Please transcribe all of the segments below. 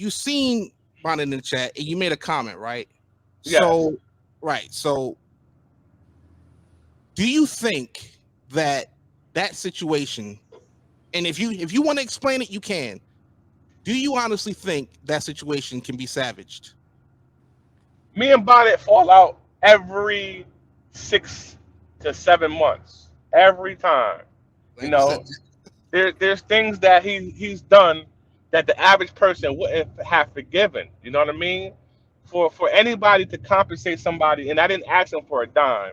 you seen Bonnet in the chat and you made a comment, right? Yes. So, right. So, do you think that that situation, and if you want to explain it, you can. Do you honestly think that situation can be savaged? Me and Bonnet fall out every 6 to 7 months. Every time. You Glad you said know, there's things that he's done that the average person wouldn't have forgiven. You know what I mean? For anybody to compensate somebody, and I didn't ask him for a dime,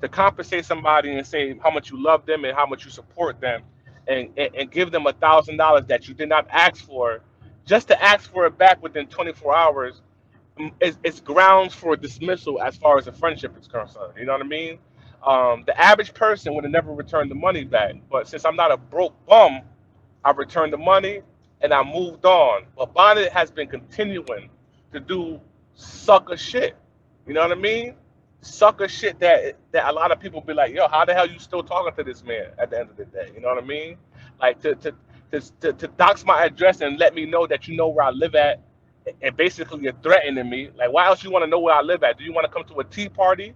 to compensate somebody and say how much you love them and how much you support them, and give them $1,000 that you did not ask for, just to ask for it back within 24 hours, it's grounds for dismissal as far as a friendship is concerned. You know what I mean? The average person would have never returned the money back, but since I'm not a broke bum, I returned the money and I moved on. But Bonnet has been continuing to do sucker shit. You know what I mean? Sucker shit that a lot of people be like, yo, how the hell you still talking to this man at the end of the day? You know what I mean? Like to dox my address and let me know that you know where I live at, and basically you're threatening me. Like, why else you want to know where I live at? Do you want to come to a tea party?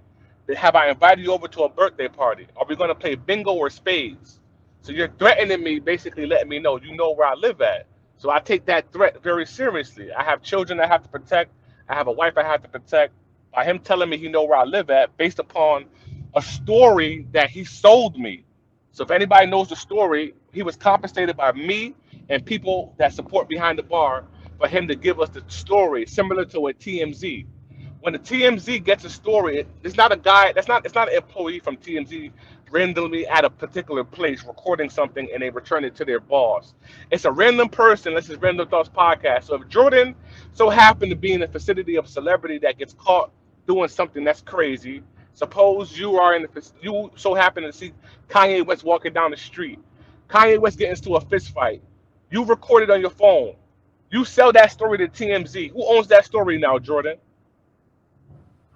Have I invited you over to a birthday party? Are we going to play bingo or spades? So you're threatening me, basically letting me know you know where I live at. So I take that threat very seriously. I have children I have to protect. I have a wife I have to protect. By him telling me he know where I live at, based upon a story that he sold me. So if anybody knows the story, he was compensated by me and people that support behind the bar for him to give us the story, similar to a TMZ. When the TMZ gets a story, it's not a guy. It's not an employee from TMZ randomly at a particular place recording something and they return it to their boss. It's a random person. This is Random Thoughts Podcast. So if Jordan so happened to be in the vicinity of a celebrity that gets caught doing something that's crazy, suppose you are in the you so happen to see Kanye West walking down the street. Kanye West getting into a fist fight. You record it on your phone. You sell that story to TMZ. Who owns that story now, Jordan?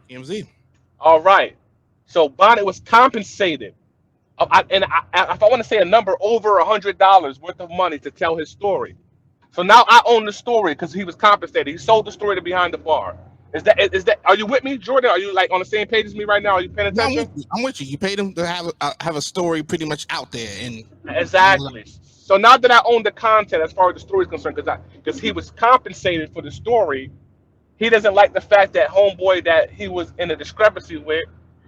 TMZ. All right. So Bonnet was compensated. If I want to say a number, over $100 worth of money to tell his story. So now I own the story because he was compensated. He sold the story to behind the bar. Is that? Are you with me, Jordan? Are you like on the same page as me right now? Are you paying No, I'm attention? with you. I'm with you. You paid him to have a story pretty much out there, and Exactly. So now that I own the content as far as the story is concerned, because he was compensated for the story, he doesn't like the fact that homeboy that he was in a discrepancy with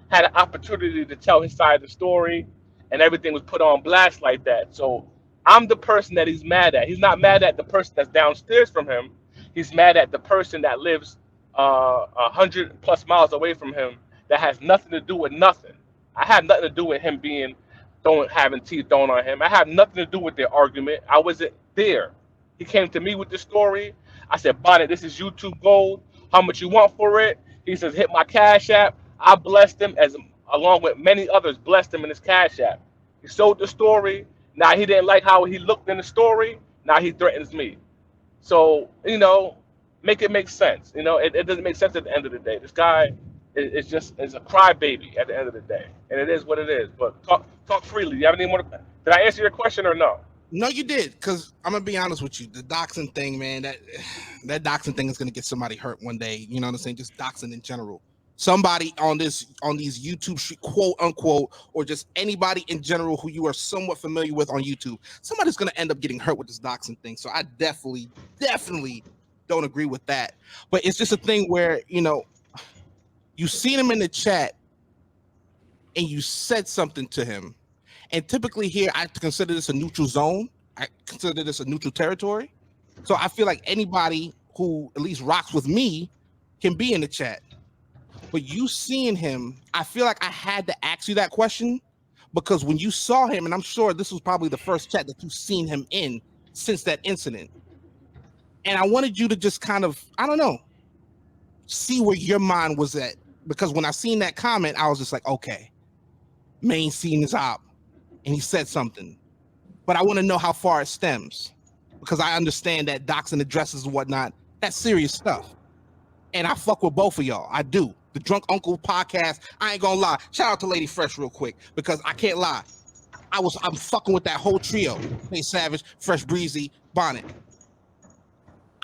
had an opportunity to tell his side of the story, and everything was put on blast like that. So I'm the person that he's mad at. He's not mad at the person that's downstairs from him. He's mad at the person that lives 100 plus miles away from him that has nothing to do with nothing. I had nothing to do with him being throwing having teeth thrown on him. I had nothing to do with their argument. I wasn't there. He came to me with the story. I said, Bonnet, this is YouTube gold. How much you want for it? He says, hit my Cash App. I blessed him, as along with many others, blessed him in his Cash App. He sold the story. Now he didn't like how he looked in the story. Now he threatens me. So, make it make sense. It doesn't make sense at the end of the day. This guy is a crybaby at the end of the day. And it is what it is. But talk freely. You have any more? Did I answer your question or no? no, you did. Because I'm gonna be honest with you, the doxing thing, man, that doxing thing is gonna get somebody hurt one day. You know what I'm saying? Just doxing in general. Somebody on these YouTube street, quote unquote, or just anybody in general who you are somewhat familiar with on YouTube, somebody's gonna end up getting hurt with this doxing thing. So I definitely don't agree with that. But it's just a thing where you seen him in the chat and you said something to him. And typically here, I consider this a neutral zone. I consider this a neutral territory. So I feel like anybody who at least rocks with me can be in the chat. But you seeing him, I feel like I had to ask you that question because when you saw him, and I'm sure this was probably the first chat that you've seen him in since that incident. And I wanted you to just kind of, I don't know, see where your mind was at. Because when I seen that comment, I was just like, okay, Main seen his op and he said something. But I want to know how far it stems because I understand that doxing addresses and whatnot, that's serious stuff. And I fuck with both of y'all. I do. The Drunk Uncle podcast, I ain't gonna lie. Shout out to Lady Fresh real quick because I can't lie. I'm fucking with that whole trio. Hey Savage, Fresh Breezy, Bonnet.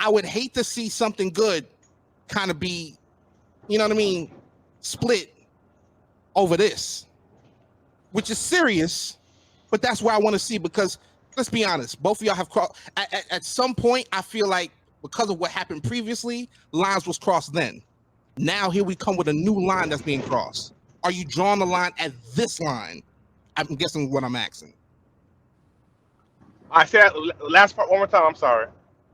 I would hate to see something good kind of be, you know what I mean, split over this, which is serious, but that's where I want to see because let's be honest, both of y'all have crossed at some point. I feel like because of what happened previously, lines was crossed then. Now here we come with a new line that's being crossed. Are you drawing the line at this line? I'm guessing what I'm asking. I said last part one more time. I'm sorry.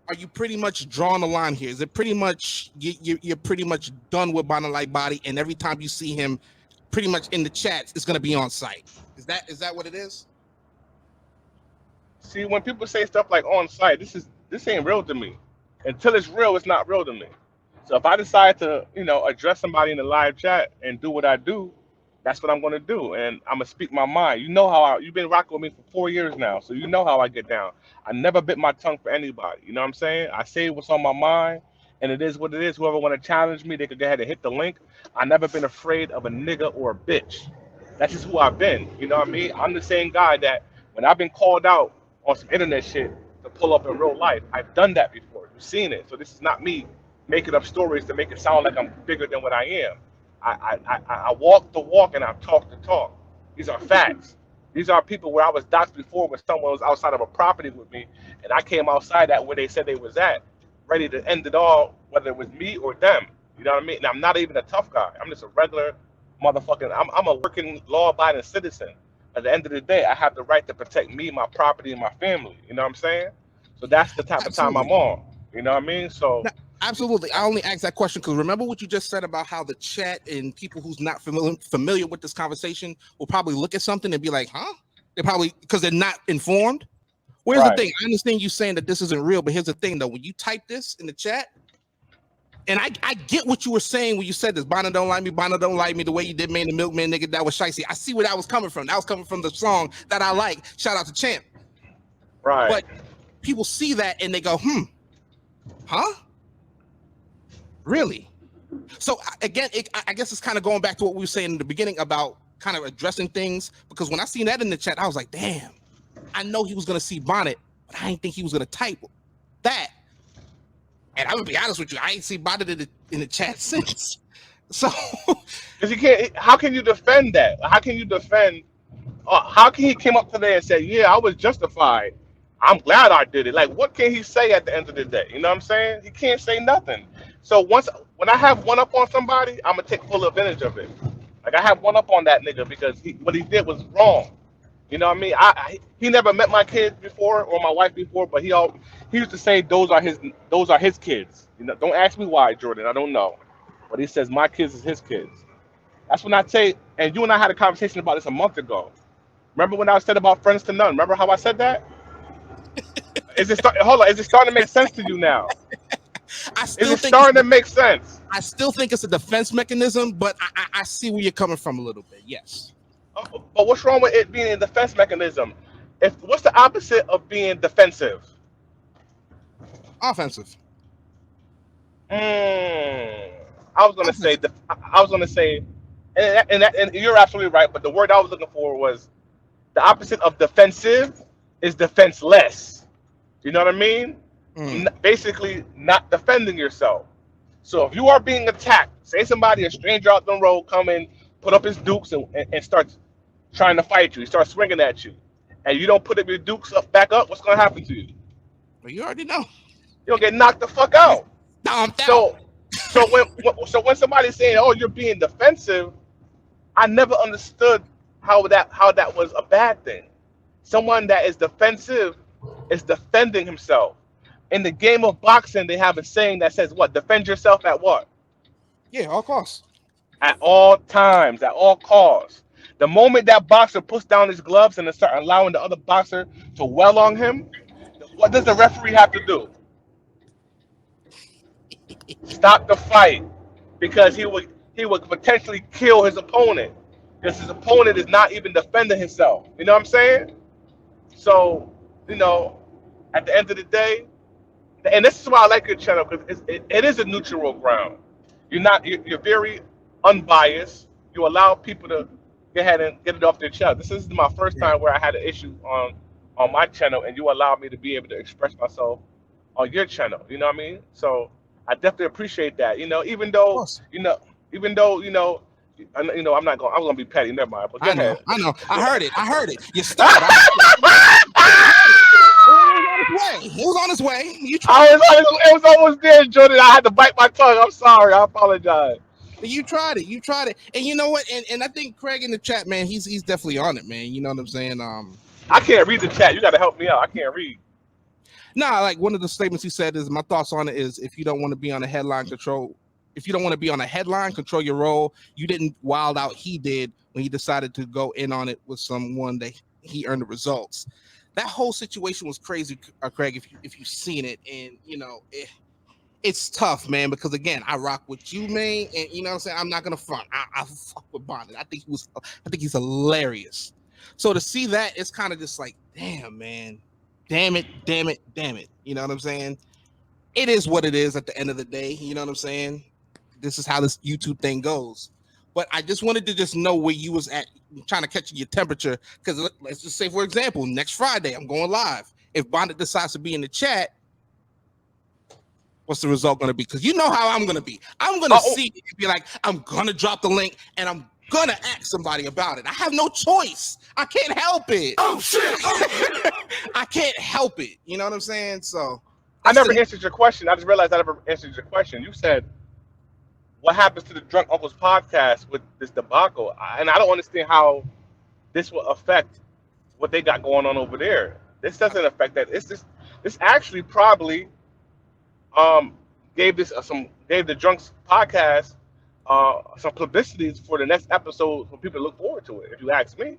Are you pretty much drawing the line here? Is it pretty much you're pretty much done with Bonna Like Body, and every time you see him, pretty much in the chats, it's gonna be on site? Is that what it is? See, when people say stuff like on site, this ain't real to me. Until it's real, it's not real to me. So if I decide to, address somebody in the live chat and do what I do, that's what I'm gonna do, and I'm gonna speak my mind. You know you've been rocking with me for 4 years now, so you know how I get down. I never bit my tongue for anybody. You know what I'm saying? I say what's on my mind, and it is what it is. Whoever want to challenge me, they could go ahead and hit the link. I never been afraid of a nigga or a bitch. That's just who I've been. You know what I mean? I'm the same guy that when I've been called out on some internet shit to pull up in real life, I've done that before. You've seen it. So this is not me making up stories to make it sound like I'm bigger than what I am. I walk the walk and I talk the talk. These are facts. These are people where I was doxxed before when someone was outside of a property with me, and I came outside at where they said they was at, ready to end it all, whether it was me or them. You know what I mean? And I'm not even a tough guy. I'm just a regular motherfucking. I'm a working, law-abiding citizen. At the end of the day, I have the right to protect me, my property, and my family. You know what I'm saying? So that's the type of time I'm Absolutely. on. You know what I mean? So No, absolutely. I only asked that question because remember what you just said about how the chat and people who's not familiar with this conversation will probably look at something and be like, huh? They probably because they're not informed. Where's the right, thing? I understand you saying that this isn't real, but here's the thing though. When you type this in the chat, and I get what you were saying when you said this, Bonner don't like me, Bonner don't like me, the way you did Man the Milkman, nigga, that was shicey. I see where that was coming from. That was coming from the song that I like. Shout out to Champ. right. But people see that and they go, huh? Really? So again, I guess it's kind of going back to what we were saying in the beginning about kind of addressing things. Because when I seen that in the chat, I was like, damn, I know he was gonna see Bonnet, but I didn't think he was gonna type that. And I'm gonna be honest with you, I ain't seen Bonnet in the chat since. So Because you can't. How can you defend that? How can you defend? How can he came up today and said, "Yeah, I was justified. I'm glad I did it." Like, what can he say at the end of the day? You know what I'm saying? He can't say nothing. So when I have one up on somebody, I'm gonna take full advantage of it. Like I have one up on that nigga because what he did was wrong. You know what I mean? He never met my kids before or my wife before, but he used to say those are his kids. Don't ask me why, Jordan. I don't know, but he says my kids is his kids. That's when I say. And you and I had a conversation about this a month ago. Remember when I said about friends to none? Remember how I said that? Hold on? Is it starting to make sense to you now? I Is still it think it's starting to make sense? a defense mechanism, but I see where you're coming from a little bit. Yes, But what's wrong with it being a defense mechanism? If what's the opposite of being defensive? offensive. Mm, I was gonna say Offensive. I was gonna say, and you're absolutely right. But the word I was looking for was the opposite of defensive is defenseless. You know what I mean? Mm. Basically, not defending yourself. So if you are being attacked, say somebody, a stranger out the road, come in, put up his dukes and starts trying to fight you. He starts swinging at you, and you don't put up your dukes up back up. What's gonna happen to you? Well, you already know. You'll get knocked the fuck You out. stomped out. So, so when somebody's saying, "Oh, you're being defensive," I never understood how that was a bad thing. Someone that is defensive is defending himself. In the game of boxing, they have a saying that says, "What? Defend yourself at what? Yeah, all costs. At all times, at all costs." The moment that boxer puts down his gloves and start allowing the other boxer to well on him, what does the referee have to do? Stop the fight because he would potentially kill his opponent because his opponent is not even defending himself. You know what I'm saying? So, you know, at the end of the day, and this is why I like your channel because it is a neutral ground. You're very unbiased. You allow people to go ahead and get it off their chest. This is my first Yeah. time where I had an issue on my channel, and you allowed me to be able to express myself on your channel. You know what I mean? So I definitely appreciate that. Of course. You know, even though I'm not going. I'm going to be petty. Never mind. But go I know. ahead. I know. I heard it. I heard it. You stuttered. I heard it. I heard it. It was on its way. It was on its way. You tried it. It was almost there, Jordan. I had to bite my tongue. I'm sorry. I apologize. You tried it. You tried it. And you know what? And I think Craig in the chat, man, he's definitely on it, man. You know what I'm saying? I can't read the chat. You got to help me out. I can't read. Nah, like one of the statements he said is my thoughts on it is if you don't want to be on a headline control, if you don't want to be on a headline, control your role. You didn't wild out. He did when he decided to go in on it with someone that he earned the results. That whole situation was crazy, Craig. If you've seen it, and it's tough, man, because again, I rock with you, man, and you know what I'm saying. I'm not gonna front. I fuck with Bonnet. I think he's hilarious. So to see that, it's kind of just like, damn, man, damn it, damn it, damn it. You know what I'm saying? It is what it is at the end of the day. You know what I'm saying? This is how this YouTube thing goes. But I just wanted to just know where you was at, trying to catch your temperature. Because let's just say, for example, next Friday I'm going live. If Bonnet decides to be in the chat, what's the result going to be? Because you know how I'm going to be. I'm going to see it and be like, I'm going to drop the link and I'm going to ask somebody about it. I have no choice. I can't help it. Oh, shit. I can't help it. You know what I'm saying? So I never answered your question. I just realized I never answered your question. You said, what happens to the Drunk Uncles podcast with this debacle? And I don't understand how this will affect what they got going on over there. This doesn't affect that. This actually probably um gave the Drunks podcast some publicity for the next episode for people to look forward to it. If you ask me,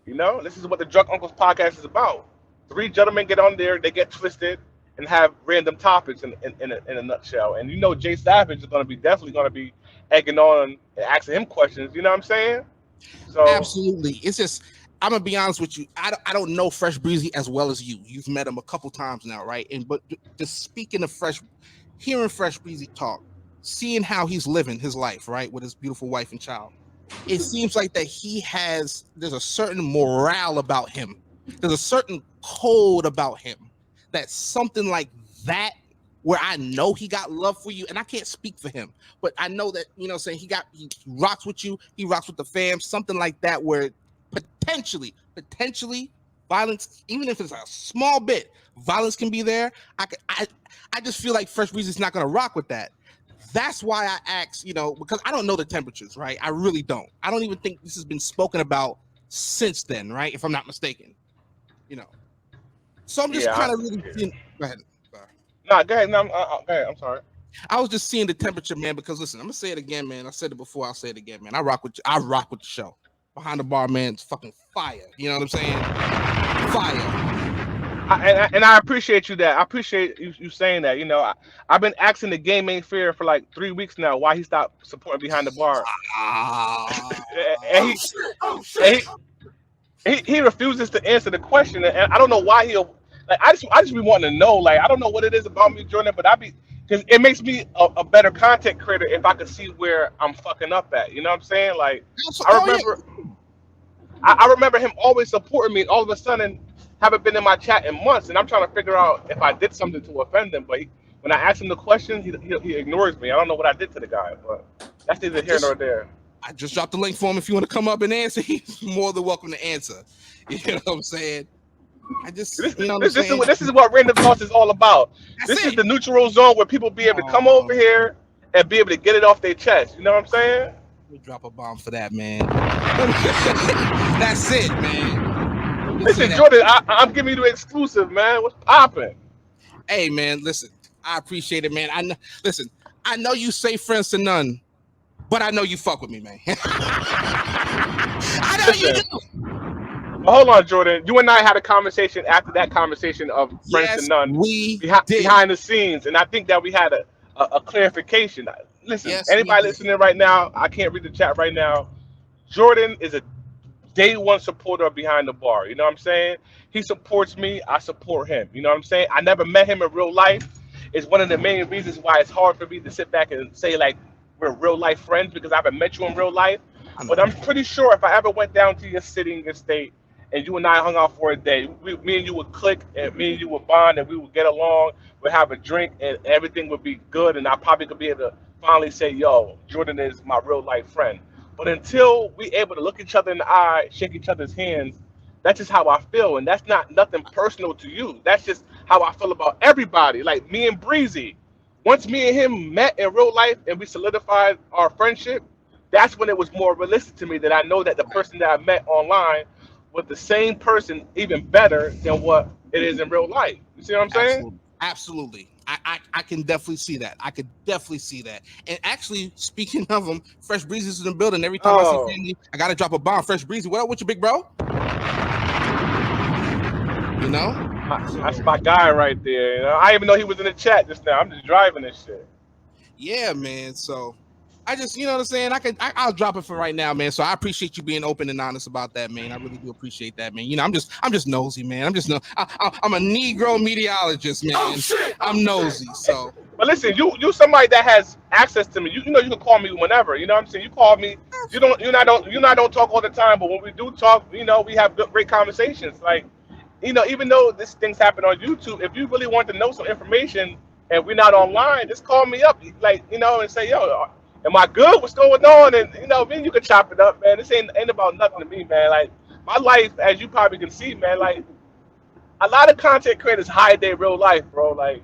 this is what the Drunk Uncles podcast is about. Three gentlemen get on there, they get twisted, and have random topics in a nutshell. And Jay Savage is going to be definitely going to be egging on and asking him questions. You know what I'm saying? So absolutely. It's just, I'm gonna be honest with you. I don't know Fresh Breezy as well as you. You've met him a couple times now, right? But just speaking of hearing Fresh Breezy talk, seeing how he's living his life, right, with his beautiful wife and child, it seems like that there's a certain morale about him. There's a certain code about him that's something like that, where I know he got love for you, and I can't speak for him, but I know that, saying he rocks with you, he rocks with the fam, something like that, where potentially violence, even if it's a small bit, violence can be there. I just feel like Fresh Breezy's not going to rock with that. That's why I asked, because I don't know the temperatures, right? I really don't. I don't even think this has been spoken about since then, right? If I'm not mistaken, So I'm just kind of really seeing. Go ahead. Sorry. No, go ahead. No, go ahead. I'm sorry. I was just seeing the temperature, man. Because listen, I'm gonna say it again, man. I said it before. I'll say it again, man. I rock with the show. Behind the Bar, man, it's fucking fire. You know what I'm saying? Fire. And I appreciate you that. I appreciate you saying that. I've been asking the game ain't fair for like 3 weeks now. Why he stopped supporting Behind the Bar? And he refuses to answer the question, and I don't know why he'll. Like, I just be wanting to know. Like, I don't know what it is about me, Jordan, but because it makes me a better content creator if I can see where I'm fucking up at. You know what I'm saying? Like, I remember him always supporting me, and all of a sudden haven't been in my chat in months, and I'm trying to figure out if I did something to offend him. But when I ask him the question, he ignores me. I don't know what I did to the guy, but that's neither here nor there. I just dropped the link for him. If you want to come up and answer, he's more than welcome to answer. You know what I'm saying? This is what Random Thoughts is all about. This is the neutral zone where people be able to come over here and be able to get it off their chest. You know what I'm saying? We drop a bomb for that, man. That's it, man. Listen, Jordan, I'm giving you the exclusive, man. What's popping? Hey, man, listen. I appreciate it, man. I know you say friends to none, but I know you fuck with me, man. I know you do. Well, hold on, Jordan. You and I had a conversation after that conversation of friends to none behind the scenes, and I think that we had a clarification. Listen, anybody listening right now, I can't read the chat right now. Jordan is a day one supporter of Behind the Bar. You know what I'm saying? He supports me. I support him. You know what I'm saying? I never met him in real life. It's one of the main reasons why it's hard for me to sit back and say, like, we're real life friends, because I haven't met you in real life. But I'm pretty sure if I ever went down to your city, your state, and you and I hung out for a day. Me and you would click, and me and you would bond, and we would get along. We'd have a drink, and everything would be good. And I probably could be able to finally say, "Yo, Jordan is my real life friend." But until we able to look each other in the eye, shake each other's hands, that's just how I feel, and that's not nothing personal to you. That's just how I feel about everybody. Like me and Breezy, once me and him met in real life and we solidified our friendship, that's when it was more realistic to me that I know that the Right. person that I met online was the same person, even better than what it is in real life. You see what I'm saying? Absolutely. Absolutely. I can definitely see that. I could definitely see that. And actually, speaking of them, Fresh Breezy is in the building. Every time I see Oh, family, I gotta drop a bomb. Fresh Breezy, what up with you, big bro? You know? that's So my guy right there. You know, I didn't even know he was in the chat just now. I'm just driving this shit. yeah, man. So I just, you know what I'm saying? I'll drop it for right now, man. So I appreciate you being open and honest about that, man. I really do appreciate that, man. You know, I'm just nosy, man. I'm just no, I'm a Negro meteorologist, man. Oh, shit. I'm nosy, so But listen, you somebody that has access to me. You know you can call me whenever. You know what I'm saying? You call me. You and I don't talk all the time, but when we do talk, we have good, great conversations. Like, even though this things happen on YouTube, if you really want to know some information and we're not online, just call me up, like, and say, yo, am I good? What's going on? And then you can chop it up, man. This ain't about nothing to me, man. Like my life, as you probably can see, man. Like a lot of content creators hide their real life, bro. Like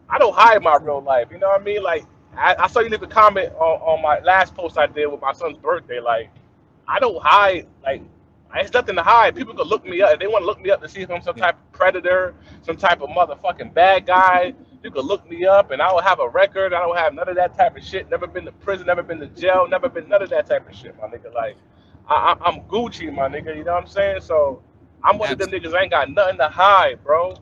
I don't hide my real life. You know what I mean? Like I saw you leave a comment on my last post I did with my son's birthday. Like I don't hide. Like it's nothing to hide. People can look me up if they want to look me up to see if I'm some yeah, type of predator, some type of motherfucking bad guy. You can look me up, and I don't have a record. I don't have none of that type of shit. Never been to prison. Never been to jail. Never been none of that type of shit, my nigga. Like I'm Gucci, my nigga. You know what I'm saying? So I'm one of them niggas. I ain't got nothing to hide, bro.